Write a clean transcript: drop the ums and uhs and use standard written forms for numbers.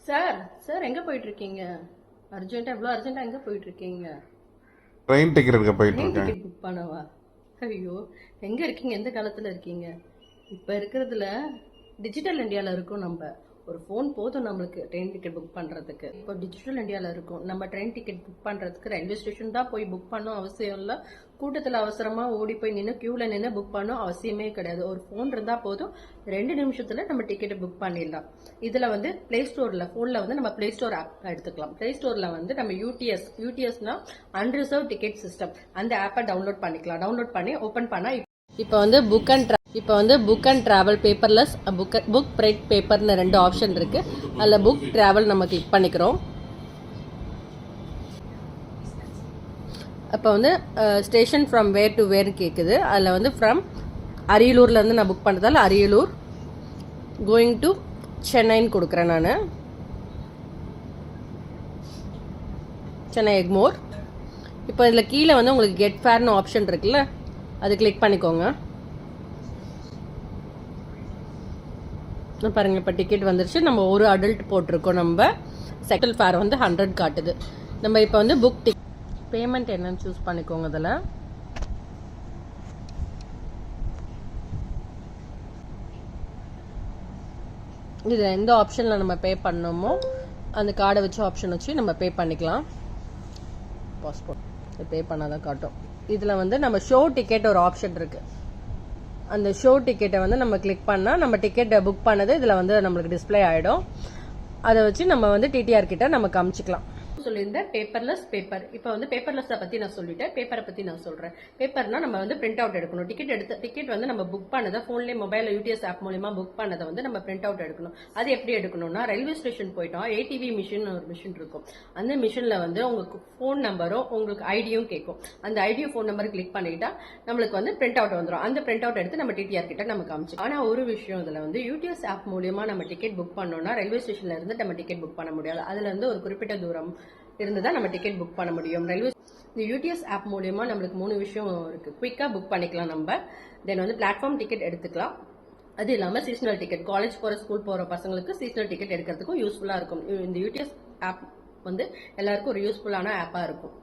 Sir sir எங்க போயிட்டு இருக்கீங்க? அர்ஜென்ட்டா எவ்வளோ அர்ஜென்ட்டா எங்க போயிட்டு இருக்கீங்க? ட்ரெயின் டிக்கெட்டுக்கு போயிட்டு ட்ரெயின் இருக்கேன். டிக்கெட் புக் பண்ணவா? ஐயோ, எங்க இருக்கீங்க? எந்த காலத்துல இருக்கீங்க? இப்ப இருக்கிறதுல டிஜிட்டல் இந்தியால இருக்கோம் நம்ம. ஒரு ஃபோன் போதும் நம்மளுக்கு ட்ரெயின் டிக்கெட் புக் பண்றதுக்கு. இப்போ டிஜிட்டல் இந்தியால இருக்கும். நம்ம ட்ரெயின் டிக்கெட் புக் பண்றதுக்கு ரயில்வே ஸ்டேஷன் தான் போய் புக் பண்ணணும் அவசியம் இல்லை. கூட்டத்துல அவசரமா ஓடி போய் நின்று கியூல நின்று புக் பண்ணணும் அவசியமே கிடையாது. ஒரு ஃபோன் இருந்தா போதும், 2 நிமிஷத்துல நம்ம டிக்கெட் புக் பண்ணிடலாம். இதுல வந்து பிளே ஸ்டோர்ல போன்ல வந்து நம்ம பிளே ஸ்டோர் ஆப் எடுத்துக்கலாம். பிளே ஸ்டோர்ல வந்து நம்ம யூடிஎஸ்னா அன்ரிசர்வ் டிக்கெட் சிஸ்டம், அந்த ஆப்பை டவுன்லோட் பண்ணிக்கலாம். டவுன்லோட் பண்ணி ஓபன் பண்ணா இப்போ வந்து book and travel paperless book print பேப்பர்னு 2 ஆப்ஷன் இருக்கு. அதில் புக் டிராவல் நம்ம கிளிக் பண்ணிக்கிறோம். அப்போ வந்து station from where to where கேட்குது. அதில் வந்து ஃப்ரம் அரியலூர்லேருந்து நான் புக் பண்ணுறதால அரியலூர், கோயிங் டு சென்னைன்னு கொடுக்குறேன். நான் சென்னை எக்மோர். இப்போ இதில் கீழே வந்து உங்களுக்கு கெட் ஃபேர்னு ஆப்ஷன் இருக்குல்ல, அது கிளிக் பண்ணிக்கோங்க. பாருங்க, இப்போ டிக்கெட் வந்துருச்சு. நம்ம ஒரு அடல்ட் போட்டிருக்கோம். நம்ம செகண்ட் ஃபேர் வந்து 100 காட்டுது. நம்ம இப்போ வந்து புக் பேமெண்ட் என்னன்னு சூஸ் பண்ணிக்கோங்க. இதில் இது எந்த ஆப்ஷனில் நம்ம பே பண்ணோமோ அந்த கார்டை வச்சு ஆப்ஷன் வச்சு நம்ம பே பண்ணிக்கலாம். பாஸ்போர்ட் பே பண்ணாதான் காட்டும். இதில் வந்து நம்ம ஷோ டிக்கெட் ஒரு ஆப்ஷன் இருக்கு. அந்த ஷோ டிக்கெட்டை வந்து நம்ம கிளிக் பண்ணால் நம்ம டிக்கெட்டை புக் பண்ணது இதில் வந்து நம்மளுக்கு டிஸ்பிளே ஆகிடும். அதை வச்சு நம்ம வந்து டிடிஆர் கிட்ட நம்ம காமிச்சிக்கலாம். சொல்லியிருந்தேன் பேப்பர்லெஸ் பேப்பர். இப்போ வந்து பேப்பர்லெஸ் பத்தி நான் சொல்லிட்டேன். பேப்பரை பத்தி நான் சொல்றேன். பேப்பர்னா நம்ம வந்து பிரிண்ட் அவுட் எடுக்கணும். டிக்கெட் வந்து நம்ம புக் பண்ணதை போன்லேயே மொபைல் யூடிஎஸ் ஆப் மூலமா புக் பண்ணதை வந்து நம்ம பிரிண்ட் அவுட் எடுக்கணும். அது எப்படி எடுக்கணும்னா, ரயில்வே ஸ்டேஷன் போயிட்டோம். ஏடிவி மிஷின் ஒரு மிஷின் இருக்கும். அந்த மிஷின்ல வந்து உங்களுக்கு போன் நம்பரும் உங்களுக்கு ஐடியும் கேட்கும். அந்த ஐடியும் போன் நம்பர் கிளிக் பண்ணிட்டா நம்மளுக்கு வந்து பிரிண்ட் அவுட் வந்துடும். அந்த பிரிண்ட் அவுட் எடுத்து நம்ம டிடிஆர் கிட்ட நம்ம காமிச்சு. ஆனா ஒரு விஷயம், இதுல வந்து யூடிஎஸ் ஆப் மூலியமா நம்ம டிக்கெட் புக் பண்ணோம்னா ரயில்வே ஸ்டேஷன்ல இருந்து நம்ம டிக்கெட் புக் பண்ண முடியாது. அதுல இருந்து ஒரு குறிப்பிட்ட தூரம் இருந்துதான் நம்ம டிக்கெட் புக் பண்ண முடியும். ரயில்வே இந்த யூடிஎஸ் ஆப் மூலியமா நம்மளுக்கு 3 விஷயம் இருக்கு. குயிக்கா புக் பண்ணிக்கலாம் நம்ம. தென் வந்து பிளாட்ஃபார்ம் டிக்கெட் எடுத்துக்கலாம். அது இல்லாம சீசனல் டிக்கெட், காலேஜ் போற ஸ்கூல் போற பசங்களுக்கு சீசனல் டிக்கெட் எடுக்கிறதுக்கும் யூஸ்ஃபுல்லா இருக்கும். இந்த யூடிஎஸ் ஆப் வந்து எல்லாருக்கும் ஒரு யூஸ்ஃபுல்லான ஆப்பா இருக்கும்.